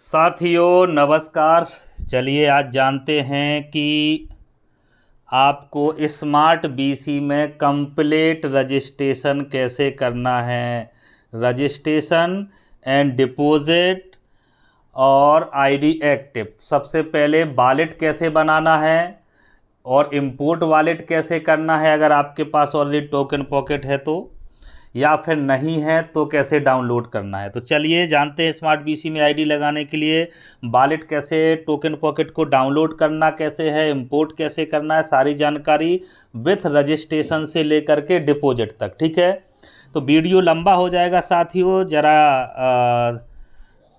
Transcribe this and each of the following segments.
साथियों नमस्कार। चलिए आज जानते हैं कि आपको स्मार्ट बीसी में कंप्लीट रजिस्ट्रेशन कैसे करना है। रजिस्ट्रेशन एंड डिपॉजिट और आईडी एक्टिव। सबसे पहले वॉलेट कैसे बनाना है और इंपोर्ट वॉलेट कैसे करना है, अगर आपके पास ऑलरेडी टोकन पॉकेट है तो, या फिर नहीं है तो कैसे डाउनलोड करना है। तो चलिए जानते हैं स्मार्ट बीसी में आईडी लगाने के लिए वॉलेट कैसे, टोकन पॉकेट को डाउनलोड करना कैसे है, इंपोर्ट कैसे करना है, सारी जानकारी विथ रजिस्ट्रेशन से लेकर के डिपॉजिट तक। ठीक है, तो वीडियो लंबा हो जाएगा साथियों, ज़रा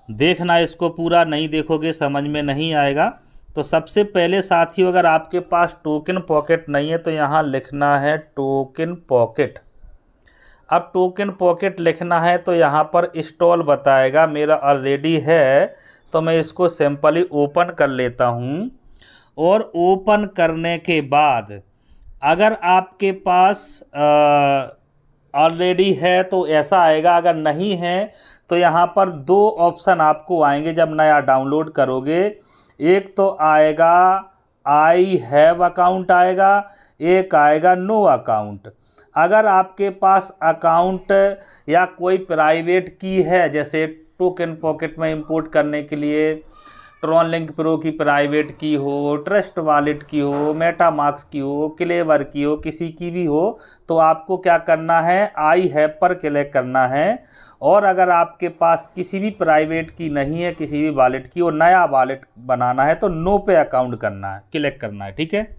देखना इसको पूरा, नहीं देखोगे समझ में नहीं आएगा। तो सबसे पहले साथियों, अगर आपके पास टोकन पॉकेट नहीं है तो यहाँ लिखना है टोकन पॉकेट। अब टोकन पॉकेट लिखना है तो यहाँ पर इंस्टॉल बताएगा, मेरा ऑलरेडी है तो मैं इसको सिंपली ओपन कर लेता हूँ। और ओपन करने के बाद अगर आपके पास ऑलरेडी है तो ऐसा आएगा, अगर नहीं है तो यहाँ पर दो ऑप्शन आपको आएंगे जब नया डाउनलोड करोगे। एक तो आएगा आई हैव अकाउंट आएगा, एक आएगा नो अकाउंट। अगर आपके पास अकाउंट या कोई प्राइवेट की है, जैसे टोकन पॉकेट में इंपोर्ट करने के लिए ट्रॉन लिंक प्रो की प्राइवेट की हो, ट्रस्ट वॉलेट की हो, मेटामास्क की हो, क्लेवर की हो, किसी की भी हो, तो आपको क्या करना है, आई हैव पर क्लिक करना है। और अगर आपके पास किसी भी प्राइवेट की नहीं है, किसी भी वॉलेट की, और नया वॉलेट बनाना है तो नो पे अकाउंट करना है, क्लिक करना है। ठीक है,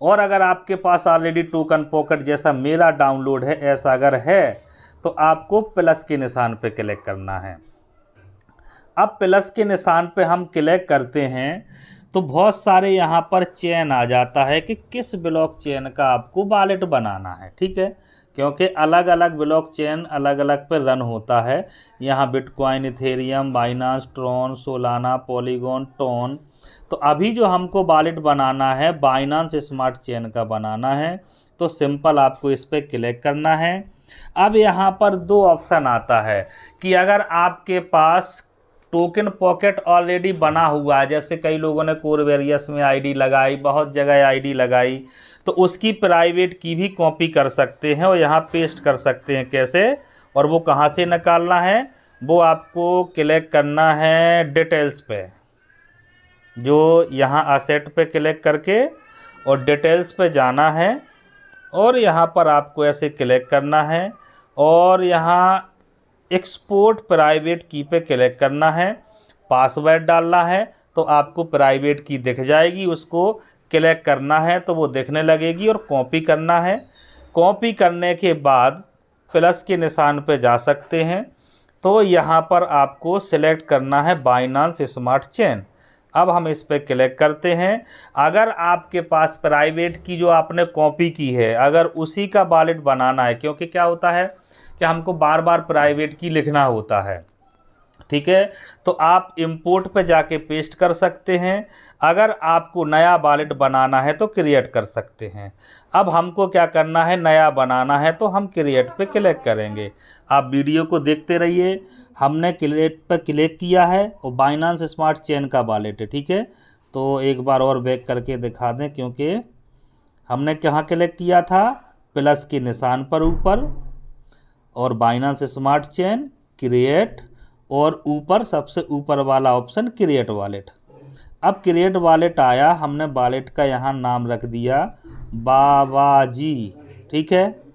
और अगर आपके पास ऑलरेडी टोकन पॉकेट जैसा मेरा डाउनलोड है, ऐसा अगर है तो आपको प्लस के निशान पे क्लिक करना है। अब प्लस के निशान पे हम क्लिक करते हैं तो बहुत सारे यहाँ पर चेन आ जाता है कि किस ब्लॉक चेन का आपको वॉलेट बनाना है। ठीक है, क्योंकि अलग अलग ब्लॉक चेन अलग अलग पे रन होता है। यहाँ bitcoin, Ethereum, Binance, Tron, Solana, polygon, tone. तो अभी जो हमको वॉलेट बनाना है बाइनांस स्मार्ट चेन का बनाना है, तो सिंपल आपको इस पर क्लिक करना है। अब यहाँ पर दो ऑप्शन आता है कि अगर आपके पास टोकन पॉकेट ऑलरेडी बना हुआ है, जैसे कई लोगों ने कोरवेरियस में आईडी लगाई, बहुत जगह आईडी लगाई, तो उसकी प्राइवेट की भी कॉपी कर सकते हैं और यहाँ पेस्ट कर सकते हैं। कैसे और वो कहाँ से निकालना है, वो आपको क्लिक करना है डिटेल्स पे, जो यहाँ असेट पे क्लिक करके और डिटेल्स पे जाना है। और यहाँ पर आपको ऐसे क्लिक करना है और यहाँ एक्सपोर्ट प्राइवेट की पे क्लिक करना है। पासवर्ड डालना है तो आपको प्राइवेट की दिख जाएगी, उसको क्लिक करना है तो वो दिखने लगेगी, और कॉपी करना है। कॉपी करने के बाद प्लस के निशान पे जा सकते हैं, तो यहाँ पर आपको सिलेक्ट करना है बाइनांस स्मार्ट चेन। अब हम इस पर क्लिक करते हैं। अगर आपके पास प्राइवेट की जो आपने कॉपी की है, अगर उसी का वॉलेट बनाना है, क्योंकि क्या होता है कि हमको बार बार प्राइवेट की लिखना होता है। ठीक है, तो आप इंपोर्ट पे जाके पेस्ट कर सकते हैं। अगर आपको नया वॉलेट बनाना है तो क्रिएट कर सकते हैं। अब हमको क्या करना है, नया बनाना है तो हम क्रिएट पे क्लिक करेंगे। आप वीडियो को देखते रहिए। हमने क्रिएट पे क्लिक किया है और बाइनांस स्मार्ट चेन का वॉलेट है। ठीक है, तो एक बार और बैक करके दिखा दें, क्योंकि हमने कहाँ क्लिक किया था, प्लस के निशान पर ऊपर, और बाइनांस स्मार्ट चेन, क्रिएट, और ऊपर सबसे ऊपर वाला ऑप्शन क्रिएट वॉलेट। अब क्रिएट वॉलेट आया, हमने वॉलेट का यहाँ नाम रख दिया बाबाजी। ठीक है,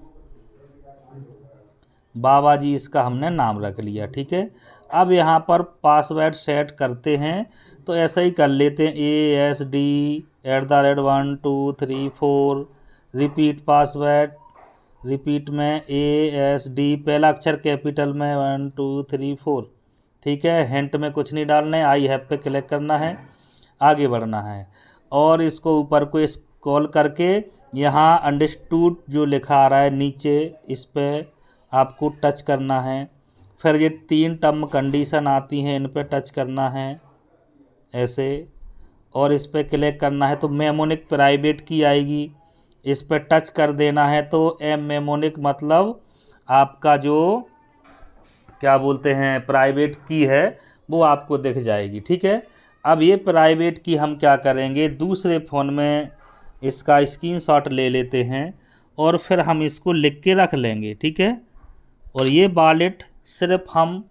बाबाजी इसका हमने नाम रख लिया। ठीक है, अब यहाँ पर पासवर्ड सेट करते हैं तो ऐसा ही कर लेते हैं, ASD@123 रिपीट पासवर्ड। रिपीट में ASD, पहला अक्षर कैपिटल में 1 2 3 4। ठीक है, हिंट में कुछ नहीं डालना है, आई हैव पे क्लिक करना है, आगे बढ़ना है। और इसको ऊपर को स्क्रॉल करके यहाँ अंडरस्टूड जो लिखा आ रहा है नीचे, इस पर आपको टच करना है। फिर ये 3 टर्म कंडीशन आती हैं, इन पर टच करना है ऐसे, और इस पर क्लिक करना है तो मेमोनिक प्राइवेट की आएगी, इस पर टच कर देना है तो एम मेमोनिक मतलब आपका जो क्या बोलते हैं प्राइवेट की है वो आपको दिख जाएगी। ठीक है, अब ये प्राइवेट की हम क्या करेंगे, दूसरे फ़ोन में इसका स्क्रीनशॉट ले लेते हैं और फिर हम इसको लिख के रख लेंगे। ठीक है, और ये वॉलेट सिर्फ हम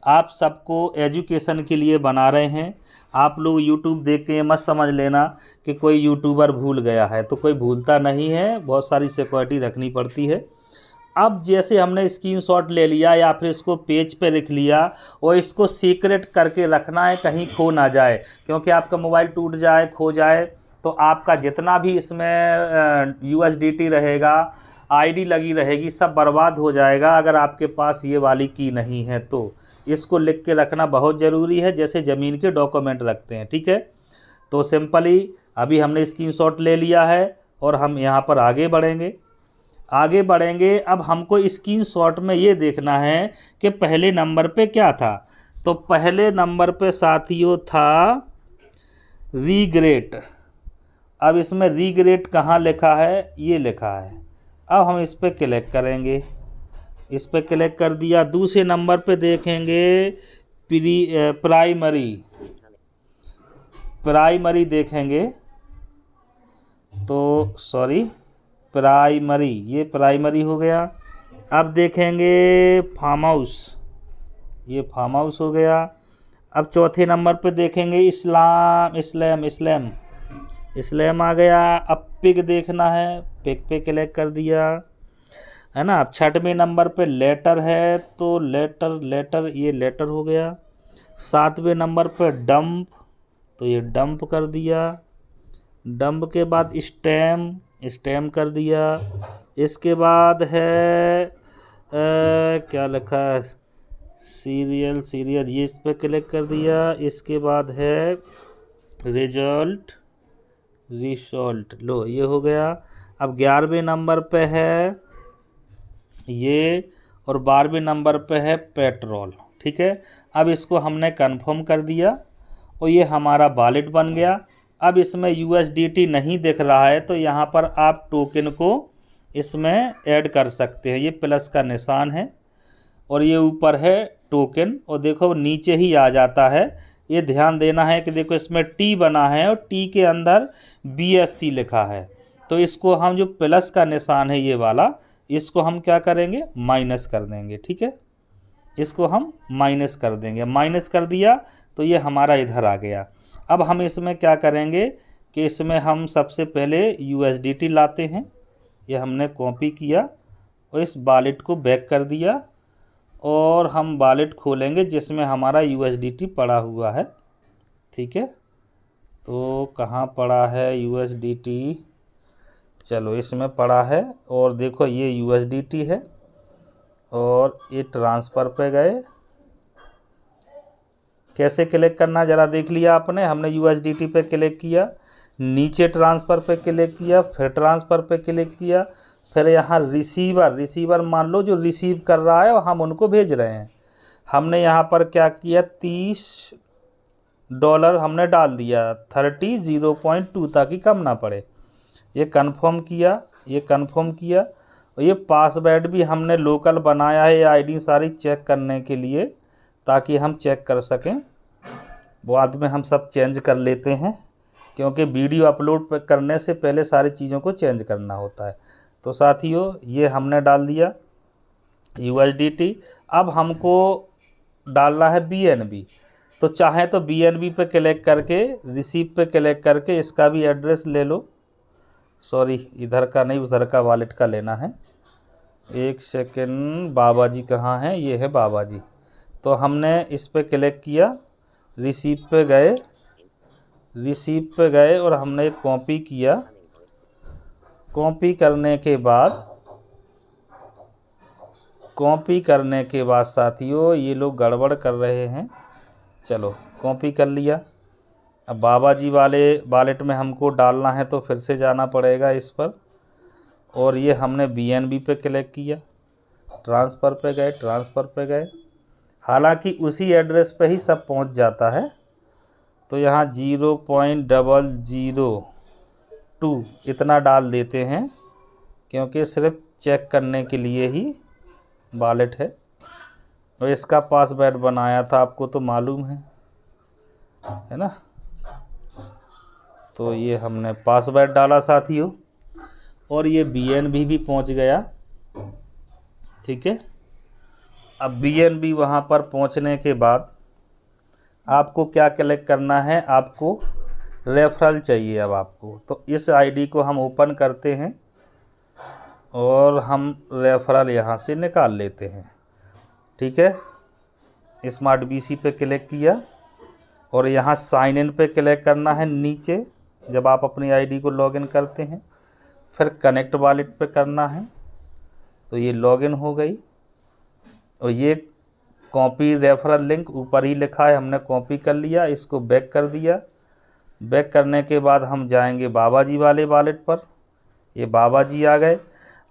आप सबको एजुकेशन के लिए बना रहे हैं। आप लोग यूट्यूब देख के मत समझ लेना कि कोई यूट्यूबर भूल गया है, तो कोई भूलता नहीं है, बहुत सारी सिक्योरिटी रखनी पड़ती है। अब जैसे हमने स्क्रीनशॉट ले लिया या फिर इसको पेज पे लिख लिया और इसको सीक्रेट करके रखना है, कहीं खो ना जाए, क्योंकि आपका मोबाइल टूट जाए, खो जाए तो आपका जितना भी इसमें USDT रहेगा, आईडी लगी रहेगी, सब बर्बाद हो जाएगा अगर आपके पास ये वाली की नहीं है। तो इसको लिख के रखना बहुत ज़रूरी है, जैसे ज़मीन के डॉक्यूमेंट रखते हैं। ठीक है, तो सिंपली अभी हमने स्क्रीनशॉट ले लिया है और हम यहाँ पर आगे बढ़ेंगे। अब हमको स्क्रीनशॉट में ये देखना है कि पहले नंबर पे क्या था। तो पहले नंबर पे साथियों था रीग्रेट। अब इसमें रीग्रेट कहाँ लिखा है, ये लिखा है। अब हम इस पर क्लिक करेंगे, इस पर क्लिक कर दिया। दूसरे नंबर पे देखेंगे प्राइमरी देखेंगे, तो सॉरी प्राइमरी, ये प्राइमरी हो गया। अब देखेंगे फार्म हाउस, ये फार्म हाउस हो गया। अब चौथे नंबर पे देखेंगे इस्लाम आ गया। अब पिग देखना है, पिग पे क्लिक कर दिया, है ना। अब छठवें नंबर पे लेटर है, तो लेटर ये लेटर हो गया। सातवें नंबर पे डंप, तो ये डंप कर दिया। डंप के बाद स्टैम कर दिया। इसके बाद है क्या लिखा है, सीरियल, ये इस पर क्लिक कर दिया। इसके बाद है रिजल्ट, लो ये हो गया। अब 11वें नंबर पे है ये और 12वें नंबर पे है पेट्रोल। ठीक है, अब इसको हमने कंफर्म कर दिया और ये हमारा वॉलेट बन गया। अब इसमें USDT नहीं दिख रहा है, तो यहाँ पर आप टोकन को इसमें ऐड कर सकते हैं। ये प्लस का निशान है और ये ऊपर है टोकन, और देखो नीचे ही आ जाता है। ये ध्यान देना है कि देखो इसमें T बना है और T के अंदर BSC लिखा है। तो इसको हम, जो प्लस का निशान है ये वाला, इसको हम क्या करेंगे, माइनस कर देंगे। ठीक है, इसको हम माइनस कर देंगे। माइनस कर दिया तो ये हमारा इधर आ गया। अब हम इसमें क्या करेंगे कि इसमें हम सबसे पहले USDT लाते हैं। ये हमने कॉपी किया और इस वॉलेट को बैक कर दिया और हम वॉलेट खोलेंगे जिसमें हमारा USDT पड़ा हुआ है। ठीक है, तो कहाँ पड़ा है USDT, चलो इसमें पड़ा है। और देखो ये USDT है और ये ट्रांसफ़र पे गए। कैसे क्लिक करना ज़रा देख लिया आपने। हमने USDT पे क्लिक किया, नीचे ट्रांसफ़र पे क्लिक किया, फिर ट्रांसफ़र पे क्लिक किया, फिर यहाँ रिसीवर मान लो जो रिसीव कर रहा है और हम उनको भेज रहे हैं। हमने यहाँ पर क्या किया, $30 हमने डाल दिया, 30.2 ताकि कम ना पड़े। ये कंफर्म किया और ये पासवर्ड भी हमने लोकल बनाया है, ये आईडी सारी चेक करने के लिए, ताकि हम चेक कर सकें। बाद में हम सब चेंज कर लेते हैं, क्योंकि वीडियो अपलोड करने से पहले सारी चीज़ों को चेंज करना होता है। तो साथियों ये हमने डाल दिया USDT। अब हमको डालना है BNB, तो चाहे तो BNB पे क्लिक करके, रिसीव पे क्लिक करके इसका भी एड्रेस ले लो। सॉरी, इधर का नहीं, उधर का वॉलेट का लेना है। एक सेकेंड, बाबा जी कहाँ हैं, ये है बाबा जी। तो हमने इस पे क्लिक किया, रिसीव पे गए और हमने कॉपी किया। कॉपी करने के बाद साथियों ये लोग गड़बड़ कर रहे हैं। चलो कॉपी कर लिया। अब बाबा जी वाले वॉलेट में हमको डालना है, तो फिर से जाना पड़ेगा इस पर, और ये हमने BNB पे क्लिक किया, ट्रांसफ़र पे गए। हालांकि उसी एड्रेस पे ही सब पहुंच जाता है। तो यहाँ 0.002 इतना डाल देते हैं, क्योंकि सिर्फ चेक करने के लिए ही वॉलेट है। और इसका पासवर्ड बनाया था, आपको तो मालूम है। है ना। तो ये हमने पासवर्ड डाला साथियों, और ये BNB भी पहुंच गया। ठीक है, अब BNB वहाँ पर पहुँचने के बाद आपको क्या कलेक्ट करना है, आपको रेफरल चाहिए अब आपको। तो इस आईडी को हम ओपन करते हैं और हम रेफरल यहाँ से निकाल लेते हैं। ठीक है, स्मार्ट BC पे क्लिक किया और यहाँ साइन इन पे क्लिक करना है नीचे जब आप अपनी आईडी को लॉगिन करते हैं। फिर कनेक्ट वॉलेट पे करना है, तो ये लॉगिन हो गई। और ये कॉपी रेफरल लिंक ऊपर ही लिखा है, हमने कॉपी कर लिया, इसको बैक कर दिया। बैक करने के बाद हम जाएंगे बाबा जी वाले वॉलेट पर। ये बाबा जी आ गए।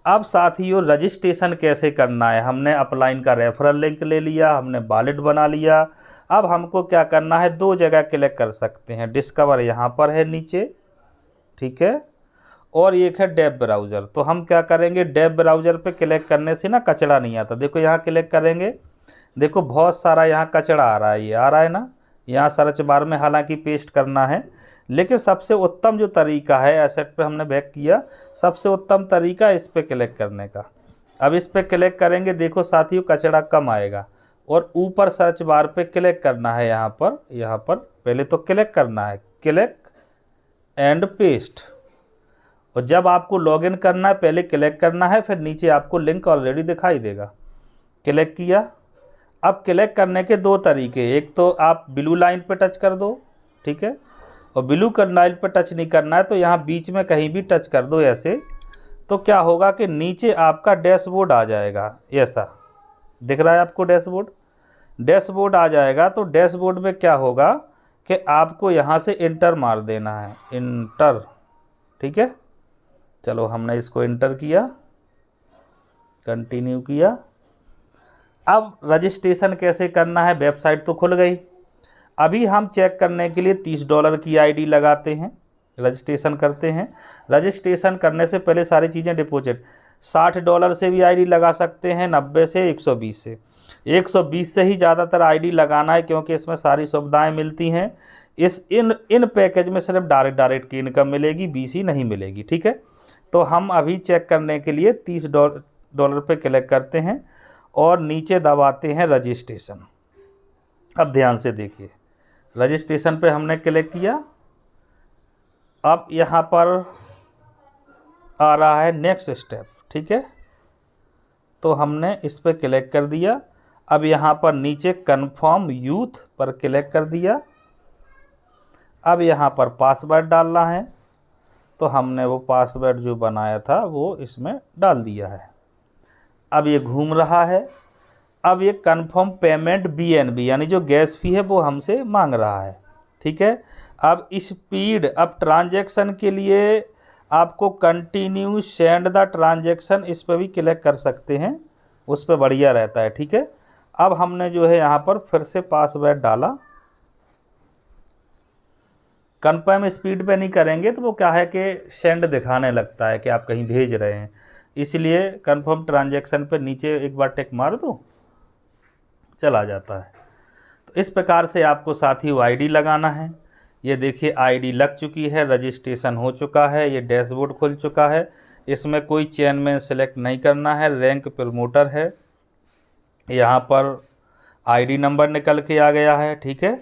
अब साथियों रजिस्ट्रेशन कैसे करना है, हमने अपलाइन का रेफरल लिंक ले लिया, हमने वॉलेट बना लिया। अब हमको क्या करना है, दो जगह क्लिक कर सकते हैं। डिस्कवर यहाँ पर है नीचे, ठीक है, और एक है डेब ब्राउज़र। तो हम क्या करेंगे, डेब ब्राउज़र पे क्लिक करने से ना कचरा नहीं आता। देखो यहाँ क्लिक करेंगे, देखो बहुत सारा यहाँ कचरा आ रहा है, ये आ रहा है ना। यहाँ सर्च बार में हालांकि पेस्ट करना है, लेकिन सबसे उत्तम जो तरीका है, एसेट पे हमने बैक किया, सबसे उत्तम तरीका इस पे क्लिक करने का। अब इस पे क्लिक करेंगे, देखो साथियों कचरा कम आएगा। और ऊपर सर्च बार पे क्लिक करना है, यहाँ पर पहले तो क्लिक करना है, क्लिक एंड पेस्ट। और जब आपको लॉगिन करना है पहले क्लिक करना है, फिर नीचे आपको लिंक ऑलरेडी दिखाई देगा। क्लिक किया। अब क्लिक करने के दो तरीके, एक तो आप ब्लू लाइन पे टच कर दो, ठीक है, और ब्लू लाइन पे टच नहीं करना है तो यहाँ बीच में कहीं भी टच कर दो ऐसे। तो क्या होगा कि नीचे आपका डैशबोर्ड आ जाएगा, ऐसा दिख रहा है आपको डैशबोर्ड आ जाएगा। तो डैशबोर्ड में क्या होगा कि आपको यहाँ से इंटर मार देना है, इंटर। ठीक है, चलो हमने इसको इंटर किया, कंटिन्यू किया। अब रजिस्ट्रेशन कैसे करना है, वेबसाइट तो खुल गई। अभी हम चेक करने के लिए $30 की आईडी लगाते हैं, रजिस्ट्रेशन करते हैं। रजिस्ट्रेशन करने से पहले सारी चीज़ें डिपॉजिट, $60 से भी आईडी लगा सकते हैं, 90 से, 120 से। 120 से ही ज़्यादातर आईडी लगाना है, क्योंकि इसमें सारी सुविधाएं मिलती हैं। इन पैकेज में सिर्फ डायरेक्ट की इनकम मिलेगी, BC नहीं मिलेगी। ठीक है, तो हम अभी चेक करने के लिए $30 पे क्लिक करते हैं और नीचे दबाते हैं रजिस्ट्रेशन। अब ध्यान से देखिए, रजिस्ट्रेशन पे हमने क्लिक किया। अब यहाँ पर आ रहा है नेक्स्ट स्टेप, ठीक है, तो हमने इस पर क्लिक कर दिया। अब यहाँ पर नीचे कन्फर्म यूथ पर क्लिक कर दिया। अब यहाँ पर पासवर्ड डालना है, तो हमने वो पासवर्ड जो बनाया था वो इसमें डाल दिया है। अब ये घूम रहा है। अब ये कन्फर्म पेमेंट BNB यानी जो गैस फी है वो हमसे मांग रहा है। ठीक है, अब स्पीड, अब ट्रांजैक्शन के लिए आपको कंटिन्यू सेंड द ट्रांजैक्शन, इस पर भी क्लिक कर सकते हैं, उस पर बढ़िया रहता है। ठीक है, अब हमने जो है यहाँ पर फिर से पासवर्ड डाला। कन्फर्म स्पीड पे नहीं करेंगे तो वो क्या है कि सेंड दिखाने लगता है कि आप कहीं भेज रहे हैं, इसलिए कन्फर्म ट्रांजैक्शन पे नीचे एक बार टिक मार दो, चला जाता है। तो इस प्रकार से आपको साथियों आईडी लगाना है। ये देखिए आईडी लग चुकी है, रजिस्ट्रेशन हो चुका है, ये डैशबोर्ड खुल चुका है। इसमें कोई चेयरमैन सेलेक्ट नहीं करना है, रैंक प्रमोटर है। यहाँ पर आईडी नंबर निकल के आ गया है। ठीक है,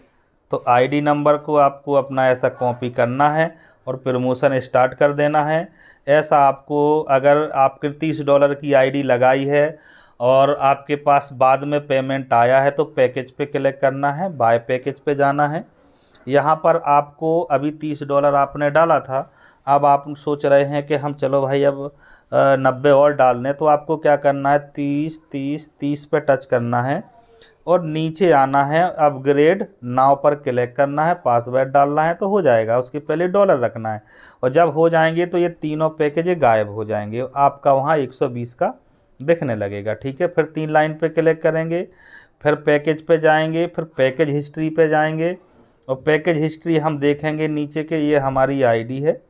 तो आईडी नंबर को आपको अपना ऐसा कॉपी करना है और प्रमोशन स्टार्ट कर देना है। ऐसा आपको, अगर आपके $30 की आईडी लगाई है और आपके पास बाद में पेमेंट आया है तो पैकेज पे क्लिक करना है, बाय पैकेज पे जाना है। यहाँ पर आपको अभी $30 आपने डाला था, अब आप सोच रहे हैं कि हम चलो भाई अब 90 और डाल दें, तो आपको क्या करना है, 30 पे टच करना है और नीचे आना है, अपग्रेड नाउ पर क्लिक करना है, पासवर्ड डालना है तो हो जाएगा। उसके पहले डॉलर रखना है, और जब हो जाएंगे तो ये तीनों पैकेज गायब हो जाएंगे, आपका वहाँ 120 का दिखने लगेगा। ठीक है, फिर 3 लाइन पे क्लिक करेंगे, फिर पैकेज पे जाएंगे, फिर पैकेज हिस्ट्री पे जाएंगे, और पैकेज हिस्ट्री हम देखेंगे नीचे के ये हमारी आईडी है,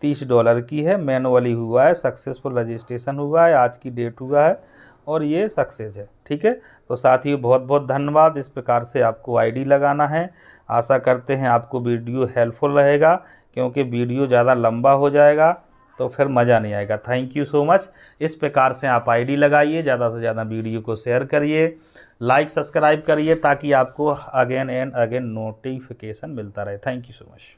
$30 की है, मैनुअली हुआ है, सक्सेसफुल रजिस्ट्रेशन हुआ है, आज की डेट हुआ है और ये सक्सेस है। ठीक है, तो साथियों बहुत बहुत धन्यवाद। इस प्रकार से आपको आईडी लगाना है। आशा करते हैं आपको वीडियो हेल्पफुल रहेगा, क्योंकि वीडियो ज़्यादा लंबा हो जाएगा तो फिर मज़ा नहीं आएगा। Thank you so much. इस प्रकार से आप आईडी लगाइए, ज़्यादा से ज़्यादा वीडियो को शेयर करिए, लाइक सब्सक्राइब करिए, ताकि आपको अगेन एंड अगेन नोटिफिकेशन मिलता रहे। Thank you so much.